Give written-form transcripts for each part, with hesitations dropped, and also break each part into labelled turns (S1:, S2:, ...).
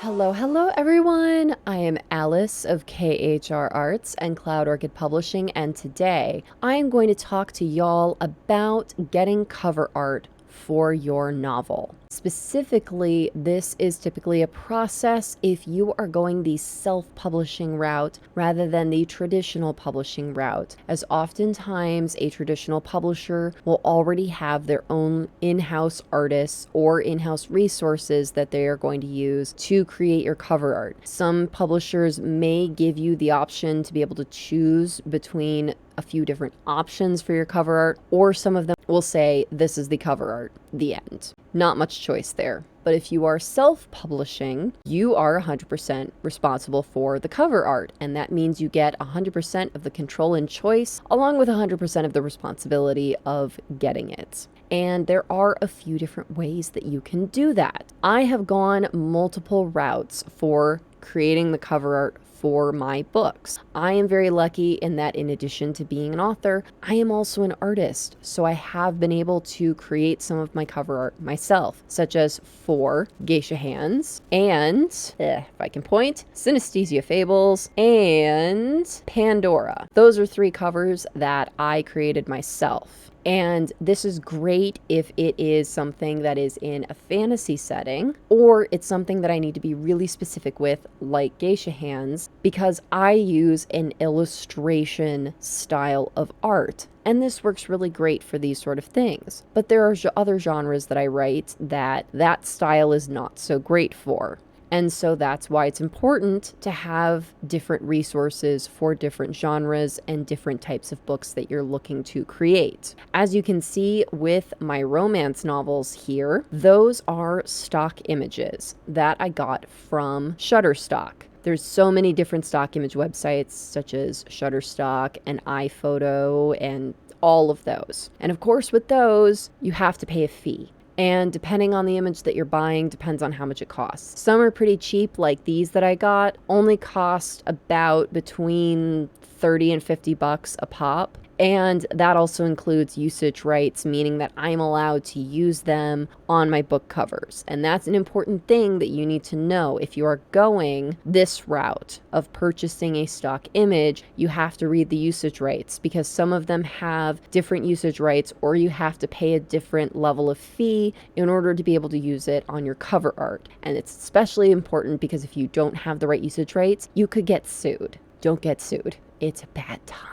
S1: Hello everyone! I am Alice of KHR Arts and Cloud Orchid Publishing, and today I am going to talk to y'all about getting cover art for your novel. Specifically, this is typically a process if you are going the self-publishing route rather than the traditional publishing route, as oftentimes a traditional publisher will already have their own in-house artists or in-house resources that they are going to use to create your cover art. Some publishers may give you the option to be able to choose between a few different options for your cover art, or some of them will say this is the cover art, the end. Not much choice there. But if you are self-publishing, you are 100% responsible for the cover art, and that means you get 100% of the control and choice, along with 100% of the responsibility of getting it. And there are a few different ways that you can do that. I have gone multiple routes for creating the cover art for my books. I am very lucky in that in addition to being an author, I am also an artist. So I have been able to create some of my cover art myself, such as for Geisha Hands and, if I can point, Synesthesia Fables and Pandora. Those are 3 covers that I created myself. And this is great if it is something that is in a fantasy setting, or it's something that I need to be really specific with, like Geisha Hands, because I use an illustration style of art. And this works really great for these sort of things. But there are other genres that I write that style is not so great for. And so that's why it's important to have different resources for different genres and different types of books that you're looking to create. As you can see with my romance novels here, those are stock images that I got from Shutterstock. There's so many different stock image websites such as Shutterstock and iPhoto and all of those. And of course with those, you have to pay a fee. And depending on the image that you're buying, depends on how much it costs. Some are pretty cheap, like these that I got, only cost about between 30 and 50 bucks a pop. And that also includes usage rights, meaning that I'm allowed to use them on my book covers. And that's an important thing that you need to know. If you are going this route of purchasing a stock image, you have to read the usage rights, because some of them have different usage rights, or you have to pay a different level of fee in order to be able to use it on your cover art. And it's especially important because if you don't have the right usage rights, you could get sued. Don't get sued. It's a bad time.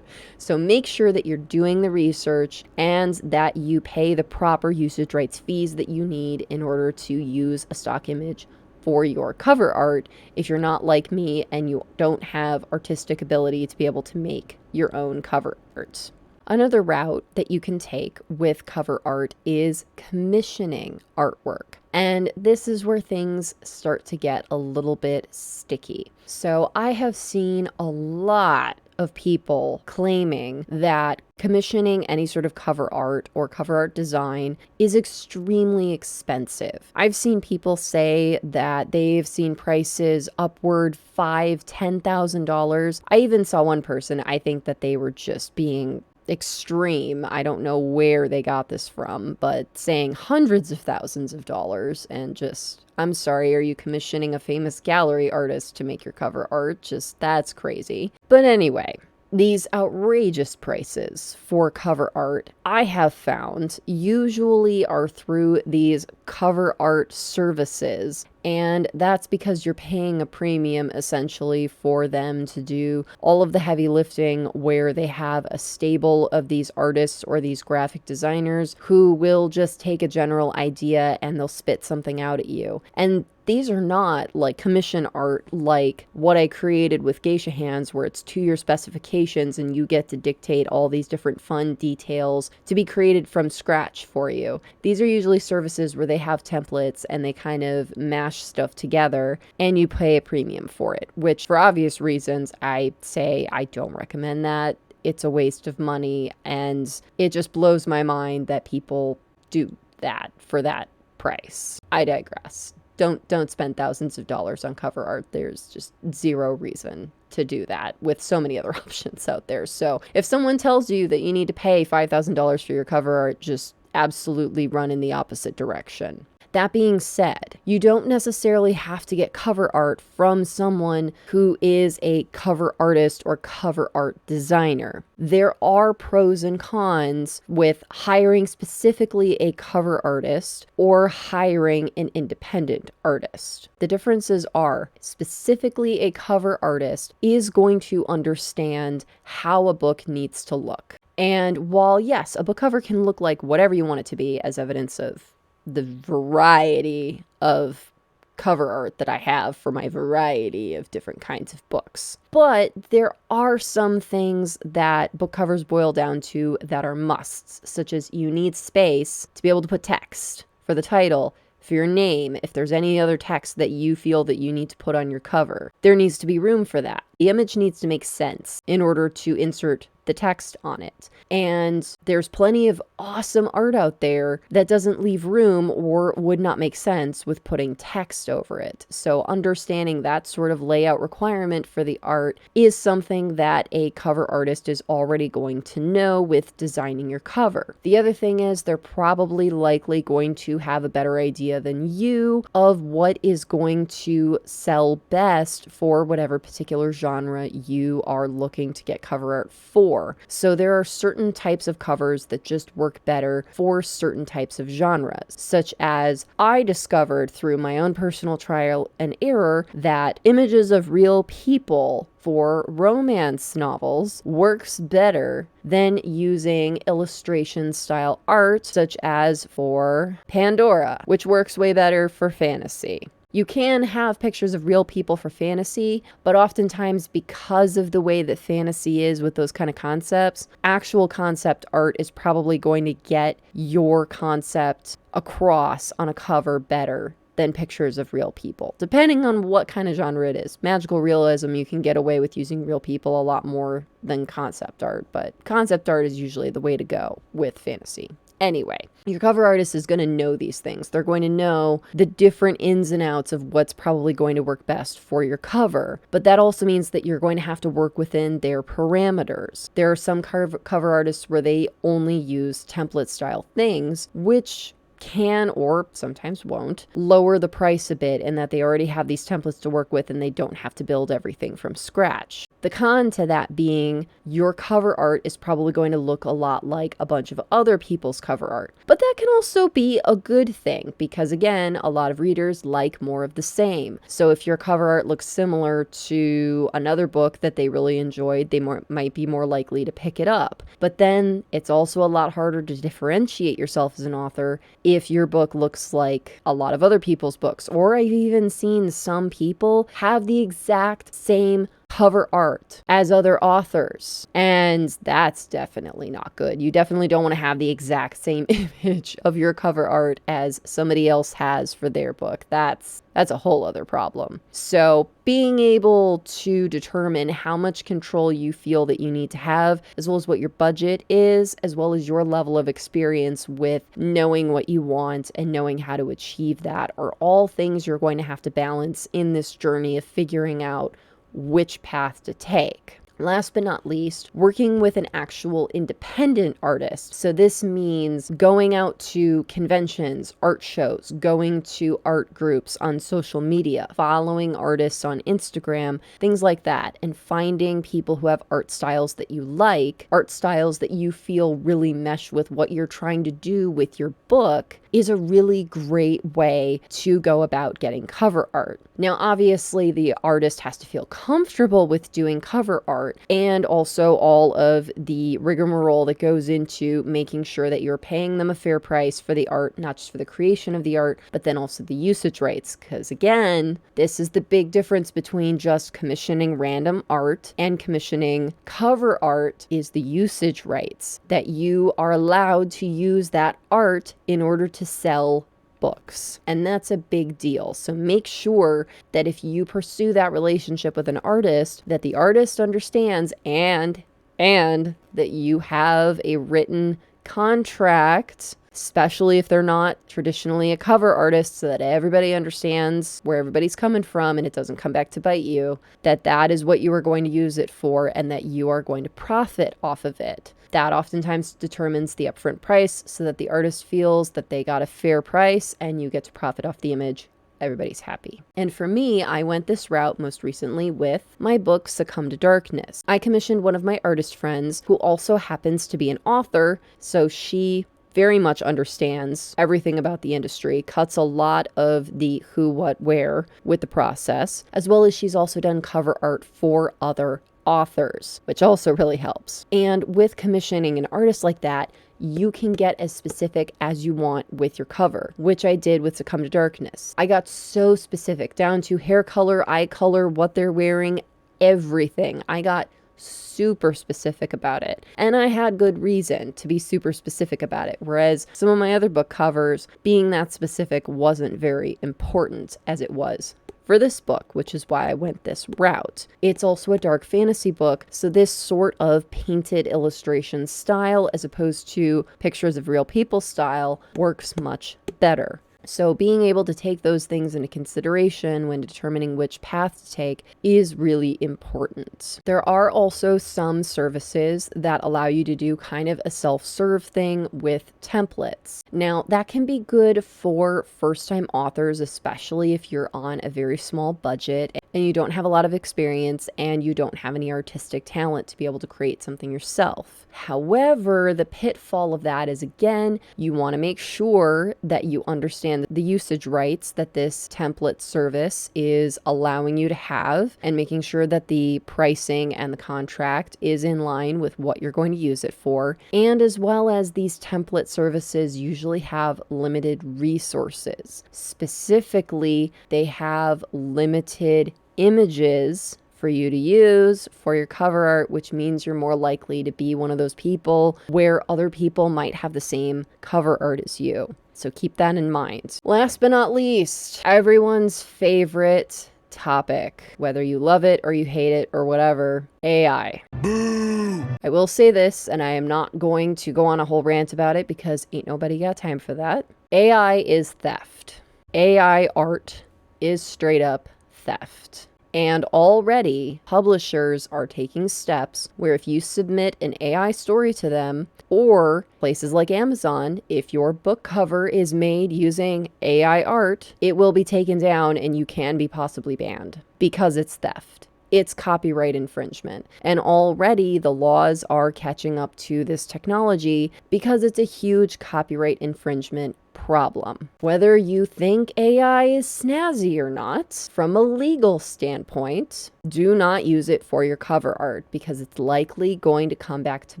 S1: So make sure that you're doing the research and that you pay the proper usage rights fees that you need in order to use a stock image for your cover art if you're not like me and you don't have artistic ability to be able to make your own cover art. Another route that you can take with cover art is commissioning artwork. And this is where things start to get a little bit sticky. So I have seen a lot of people claiming that commissioning any sort of cover art or cover art design is extremely expensive. I've seen people say that they've seen prices upward $5,000-$10,000. I even saw one person, I think that they were just being extreme. I don't know where they got this from, but saying hundreds of thousands of dollars, and just, I'm sorry, are you commissioning a famous gallery artist to make your cover art? Just, that's crazy. But anyway, these outrageous prices for cover art, I have found, usually are through these cover art services. And that's because you're paying a premium essentially for them to do all of the heavy lifting, where they have a stable of these artists or these graphic designers who will just take a general idea and they'll spit something out at you. And these are not like commission art like what I created with Geisha Hands, where it's to your specifications and you get to dictate all these different fun details to be created from scratch for you. These are usually services where they have templates and they kind of mash stuff together and you pay a premium for it, which for obvious reasons I say I don't recommend that. It's a waste of money, and it just blows my mind that people do that for that price. I digress. Don't spend thousands of dollars on cover art. There's just zero reason to do that with so many other options out there. So if someone tells you that you need to pay $5,000 for your cover art, just absolutely run in the opposite direction. That being said, you don't necessarily have to get cover art from someone who is a cover artist or cover art designer. There are pros and cons with hiring specifically a cover artist or hiring an independent artist. The differences are specifically a cover artist is going to understand how a book needs to look. And while, yes, a book cover can look like whatever you want it to be, as evidence of the variety of cover art that I have for my variety of different kinds of books. But there are some things that book covers boil down to that are musts, such as you need space to be able to put text for the title, for your name, if there's any other text that you feel that you need to put on your cover. There needs to be room for that. The image needs to make sense in order to insert the text on it. And there's plenty of awesome art out there that doesn't leave room or would not make sense with putting text over it. So understanding that sort of layout requirement for the art is something that a cover artist is already going to know with designing your cover. The other thing is they're probably likely going to have a better idea than you of what is going to sell best for whatever particular genre you are looking to get cover art for. So there are certain types of covers that just work better for certain types of genres, such as I discovered through my own personal trial and error that images of real people for romance novels works better than using illustration style art, such as for Pandora, which works way better for fantasy. You can have pictures of real people for fantasy, but oftentimes because of the way that fantasy is with those kind of concepts, actual concept art is probably going to get your concept across on a cover better than pictures of real people, depending on what kind of genre it is. Magical realism, you can get away with using real people a lot more than concept art, but concept art is usually the way to go with fantasy. Anyway, your cover artist is going to know these things. They're going to know the different ins and outs of what's probably going to work best for your cover. But that also means that you're going to have to work within their parameters. There are some cover artists where they only use template style things, which can, or sometimes won't, lower the price a bit in that they already have these templates to work with and they don't have to build everything from scratch. The con to that being your cover art is probably going to look a lot like a bunch of other people's cover art. But that can also be a good thing because, again, a lot of readers like more of the same. So if your cover art looks similar to another book that they really enjoyed, they might be more likely to pick it up. But then it's also a lot harder to differentiate yourself as an author if your book looks like a lot of other people's books. Or I've even seen some people have the exact same cover art as other authors, and that's definitely not good. You definitely don't want to have the exact same image of your cover art as somebody else has for their book. That's a whole other problem. So being able to determine how much control you feel that you need to have, as well as what your budget is, as well as your level of experience with knowing what you want and knowing how to achieve that, are all things you're going to have to balance in this journey of figuring out which path to take. Last but not least, working with an actual independent artist. So this means going out to conventions, art shows, going to art groups on social media, following artists on Instagram, things like that, and finding people who have art styles that you like, art styles that you feel really mesh with what you're trying to do with your book, is a really great way to go about getting cover art. Now, obviously, the artist has to feel comfortable with doing cover art, and also all of the rigmarole that goes into making sure that you're paying them a fair price for the art, not just for the creation of the art, but then also the usage rights. Because again, this is the big difference between just commissioning random art and commissioning cover art, is the usage rights, that you are allowed to use that art in order to sell books. And that's a big deal. So make sure that if you pursue that relationship with an artist, that the artist understands and that you have a written contract, especially if they're not traditionally a cover artist, so that everybody understands where everybody's coming from and it doesn't come back to bite you, that that is what you are going to use it for and that you are going to profit off of it. That oftentimes determines the upfront price so that the artist feels that they got a fair price and you get to profit off the image. Everybody's happy. And for me, I went this route most recently with my book, Succumb to Darkness. I commissioned one of my artist friends who also happens to be an author, so she very much understands everything about the industry, cuts a lot of the who, what, where with the process, as well as she's also done cover art for other authors, which also really helps. And with commissioning an artist like that, you can get as specific as you want with your cover, which I did with Succumb to Darkness. I got so specific, down to hair color, eye color, what they're wearing, everything. I got super specific about it. And I had good reason to be super specific about it. Whereas some of my other book covers, being that specific wasn't very important as it was for this book, which is why I went this route. It's also a dark fantasy book, so this sort of painted illustration style, as opposed to pictures of real people style, works much better. So being able to take those things into consideration when determining which path to take is really important. There are also some services that allow you to do kind of a self-serve thing with templates. Now, that can be good for first-time authors, especially if you're on a very small budget and you don't have a lot of experience and you don't have any artistic talent to be able to create something yourself. However, the pitfall of that is, again, you want to make sure that you understand the usage rights that this template service is allowing you to have, and making sure that the pricing and the contract is in line with what you're going to use it for. And as well as these template services usually have limited resources. Specifically, they have limited images for you to use for your cover art, which means you're more likely to be one of those people where other people might have the same cover art as you. So keep that in mind. Last but not least, everyone's favorite topic, whether you love it or you hate it or whatever, AI. Boo! I will say this, and I am not going to go on a whole rant about it because ain't nobody got time for that. AI is theft. AI art is straight up theft. And already publishers are taking steps where if you submit an AI story to them, or places like Amazon, if your book cover is made using AI art, it will be taken down and you can be possibly banned because it's theft. It's copyright infringement. And already the laws are catching up to this technology because it's a huge copyright infringement problem. Whether you think AI is snazzy or not, from a legal standpoint, do not use it for your cover art because it's likely going to come back to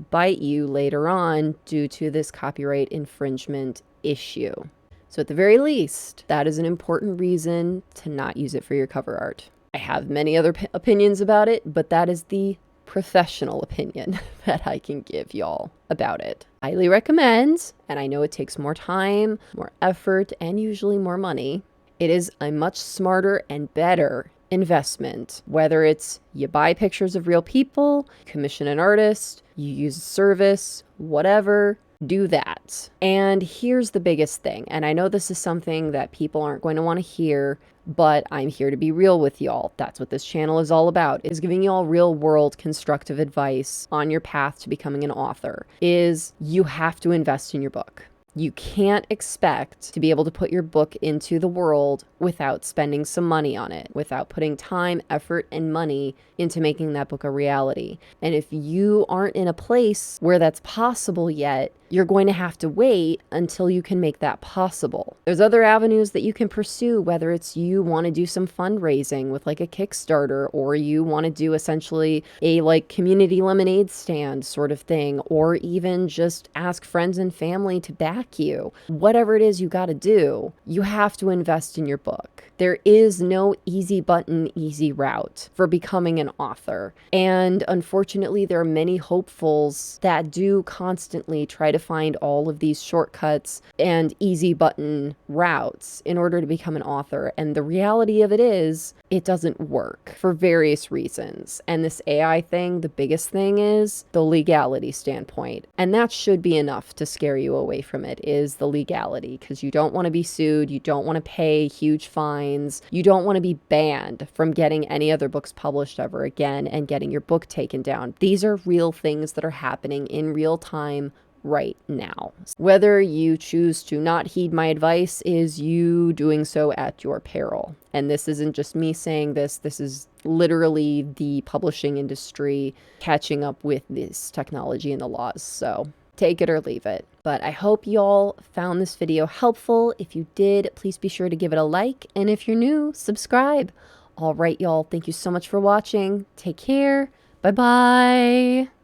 S1: bite you later on due to this copyright infringement issue. So at the very least, that is an important reason to not use it for your cover art. I have many other opinions about it, but that is the professional opinion that I can give y'all about it. Highly recommend, and I know it takes more time, more effort, and usually more money. It is a much smarter and better investment, whether it's you buy pictures of real people, commission an artist, you use a service, whatever. Do that. And here's the biggest thing, and I know this is something that people aren't going to want to hear, but I'm here to be real with y'all. That's what this channel is all about, is giving y'all real world constructive advice on your path to becoming an author, is you have to invest in your book. You can't expect to be able to put your book into the world without spending some money on it, without putting time, effort, and money into making that book a reality. And if you aren't in a place where that's possible yet, you're going to have to wait until you can make that possible. There's other avenues that you can pursue, whether it's you want to do some fundraising with like a Kickstarter, or you want to do essentially a like community lemonade stand sort of thing, or even just ask friends and family to back you. Whatever it is you got to do, you have to invest in your book. There is no easy button, easy route for becoming an author. And unfortunately, there are many hopefuls that do constantly try to find all of these shortcuts and easy button routes in order to become an author. And the reality of it is, it doesn't work for various reasons. And this AI thing, the biggest thing is the legality standpoint. And that should be enough to scare you away from it. it is the legality, because you don't want to be sued, you don't want to pay huge fines, you don't want to be banned from getting any other books published ever again and getting your book taken down. These are real things that are happening in real time right now. Whether you choose to not heed my advice is you doing so at your peril. And this isn't just me saying this, this is literally the publishing industry catching up with this technology and the laws. So take it or leave it. But I hope y'all found this video helpful. If you did, please be sure to give it a like. And if you're new, subscribe. All right, y'all. Thank you so much for watching. Take care. Bye-bye.